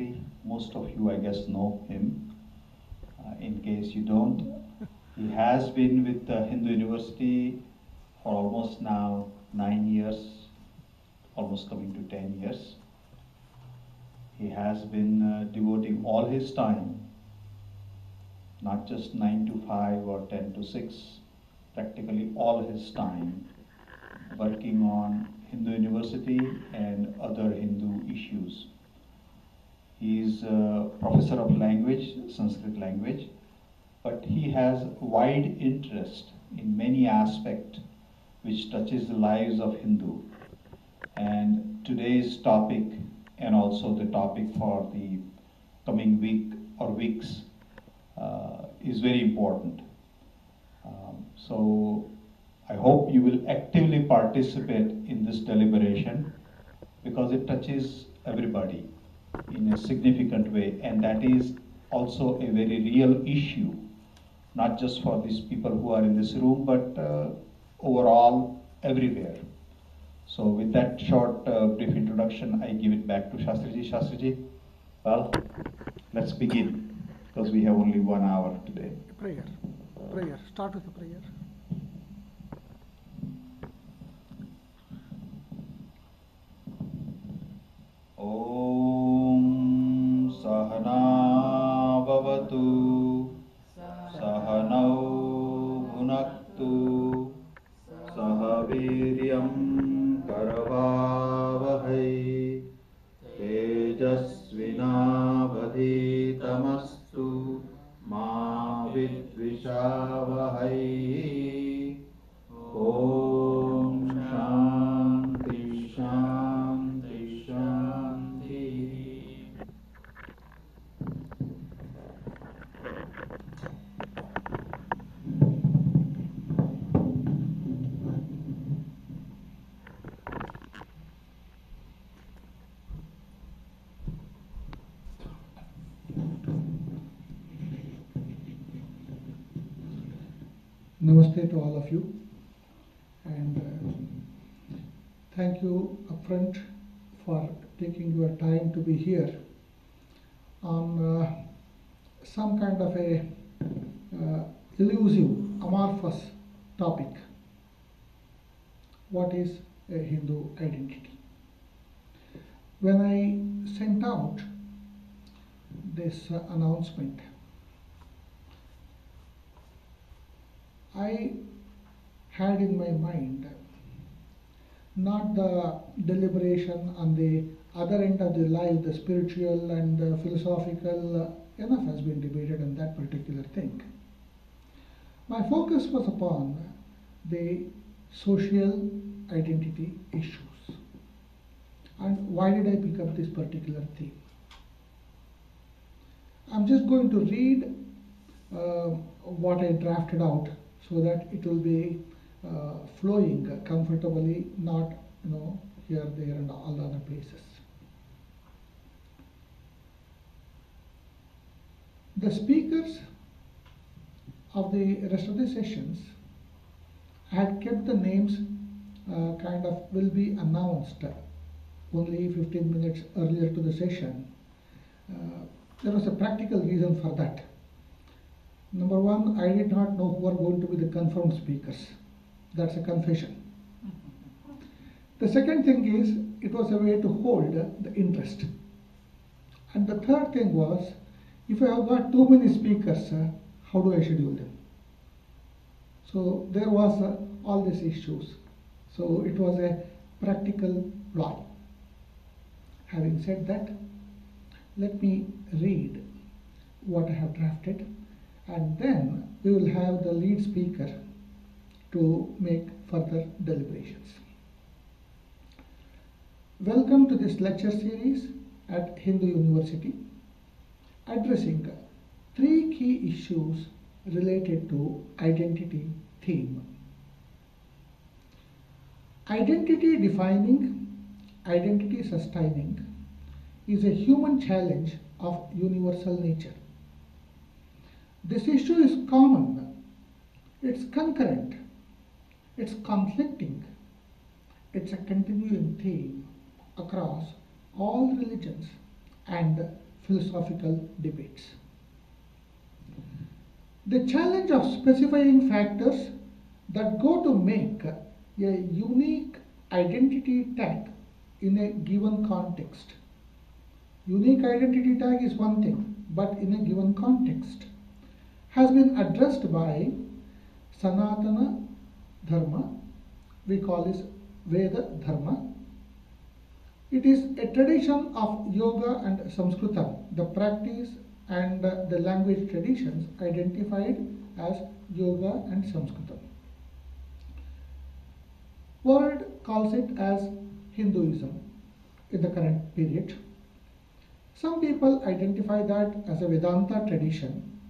Sastry. Most of you, I guess, know him. In case you don't, he has been with the Hindu University for almost now 9 years, almost coming to 10 years. He has been devoting all his time, not just 9 to 5 or 10 to 6, practically all his time, working on Hindu University and other Hindu issues. He is a professor of language, Sanskrit language, but he has wide interest in many aspects which touches the lives of Hindu. And today's topic, and also the topic for the coming week or weeks, is very important. So I hope you will actively participate in this deliberation because it touches everybody in a significant way, and that is also a very real issue, not just for these people who are in this room, but overall everywhere. So with that short brief introduction, I give it back to Shastriji. Shastriji, well, let's begin because we have only 1 hour today. Prayer. Start with the prayer. Om Sahana Bhavatu Sahanau Bhunaktu Sahaviryam Karavavahai Tejasvinavadhitamastu Ma Vidvishavahai. Om Shanti Shanti Shanti. Namaste to all of you, and thank you upfront for taking your time to be here on some kind of a elusive, amorphous topic. What is a Hindu identity? When I sent out this announcement, I had in my mind not the deliberation on the other end of the life, the spiritual and the philosophical, enough has been debated on that particular thing. My focus was upon the social identity issues. And why did I pick up this particular theme? I'm just going to read what I drafted out so that it will be flowing comfortably, not here, there, and all the other places. The speakers of the rest of the sessions had kept the names will be announced only 15 minutes earlier to the session. There was a practical reason for that. Number one, I did not know who are going to be the confirmed speakers. That's a confession. The second thing is, it was a way to hold the interest. And the third thing was, if I have got too many speakers, how do I schedule them? So there was all these issues. So it was a practical ploy. Having said that, let me read what I have drafted, and then we will have the lead speaker to make further deliberations. Welcome to this lecture series at Hindu University, addressing 3 key issues related to identity theme. Identity defining, identity sustaining is a human challenge of universal nature. This issue is common, it's concurrent, it's conflicting, it's a continuing theme across all religions and philosophical debates. The challenge of specifying factors that go to make a unique identity tag in a given context. Unique identity tag is one thing, but in a given context has been addressed by Sanatana Dharma. We call this Veda Dharma. It is a tradition of yoga and Samskrita, the practice and the language traditions identified as yoga and Samskrita. World calls it as Hinduism in the current period. Some people identify that as a Vedanta tradition,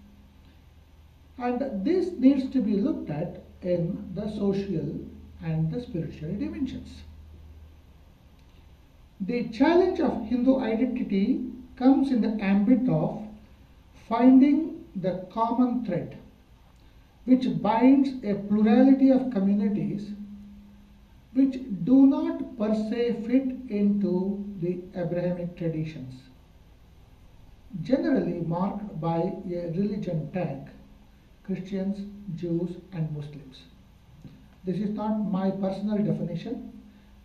and this needs to be looked at in the social and the spiritual dimensions. The challenge of Hindu identity comes in the ambit of finding the common thread which binds a plurality of communities which do not per se fit into the Abrahamic traditions, generally marked by a religion tag: Christians, Jews, and Muslims. This is not my personal definition.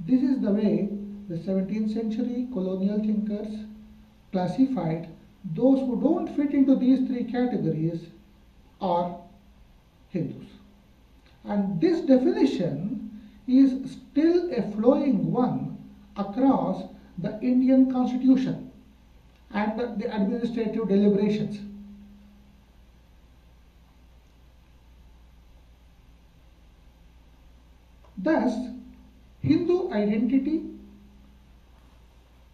This is the way the 17th century colonial thinkers classified those who don't fit into these three categories are Hindus. And this definition is still a flowing one across the Indian constitution and the administrative deliberations. Thus, Hindu identity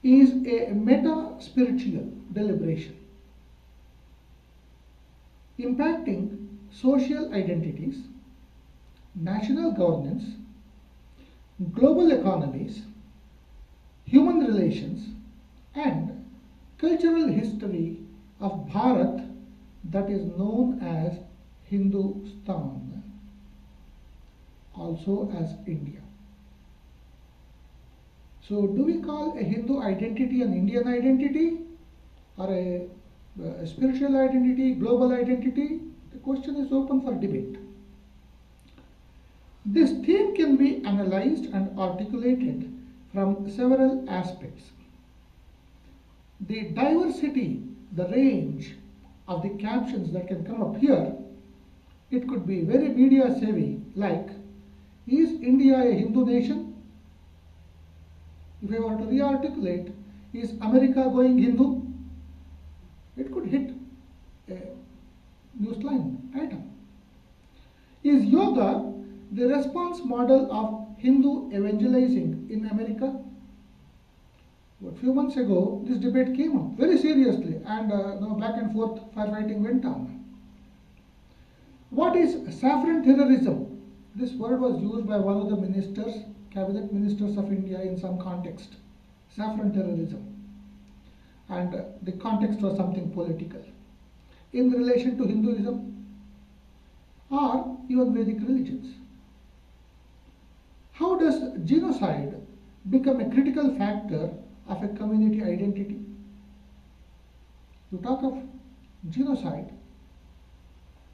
is a meta-spiritual deliberation, impacting social identities, national governance, global economies, human relations, and cultural history of Bharat, that is known as Hindustan, also as India. So do we call a Hindu identity an Indian identity, or a spiritual identity, global identity? The question is open for debate. This theme can be analyzed and articulated from several aspects. The diversity, the range of the captions that can come up here, it could be very media savvy, like, is India a Hindu nation? If I were to re-articulate, is America going Hindu? It could hit a newsline item. Is yoga the response model of Hindu evangelizing in America? A few months ago, this debate came up very seriously, and back and forth firefighting went on. What is saffron terrorism? This word was used by one of the ministers, cabinet ministers of India in some context. Saffron terrorism. And the context was something political. In relation to Hinduism or even Vedic religions. How does genocide become a critical factor of a community identity? You talk of genocide,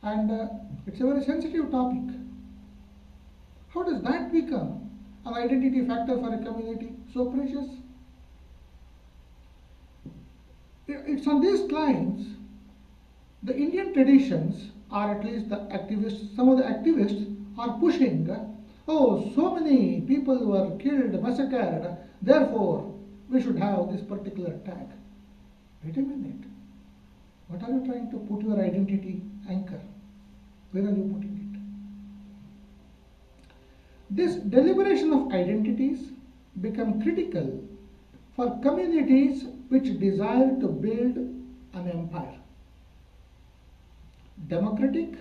and it's a very sensitive topic. How does that become an identity factor for a community so precious? It's on these lines the Indian traditions, or at least the activists, some of the activists are pushing, oh, so many people were killed, massacred, therefore we should have this particular tag. Wait a minute. What are you trying to put your identity anchor? Where are you putting it? This deliberation of identities become critical for communities which desire to build an empire, democratic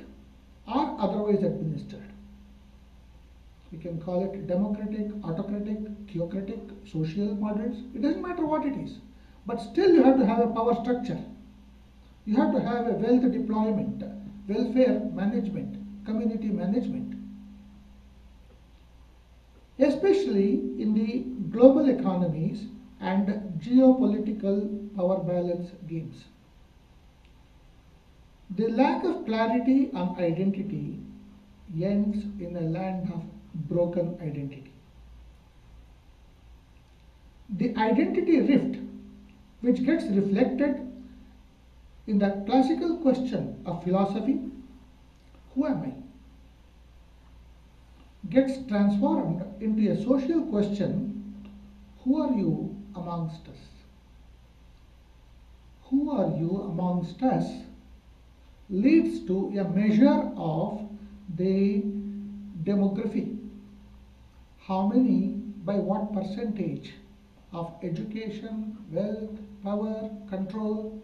or otherwise administered. We can call it democratic, autocratic, theocratic, social models. It doesn't matter what it is. But still you have to have a power structure. You have to have a wealth deployment, welfare management, community management. Especially in the global economies and geopolitical power balance games. The lack of clarity on identity ends in a land of broken identity. The identity rift, which gets reflected in the classical question of philosophy, who am I, gets transformed into a social question, who are you amongst us? Who are you amongst us leads to a measure of the demography. How many, by what percentage of education, wealth, power, control,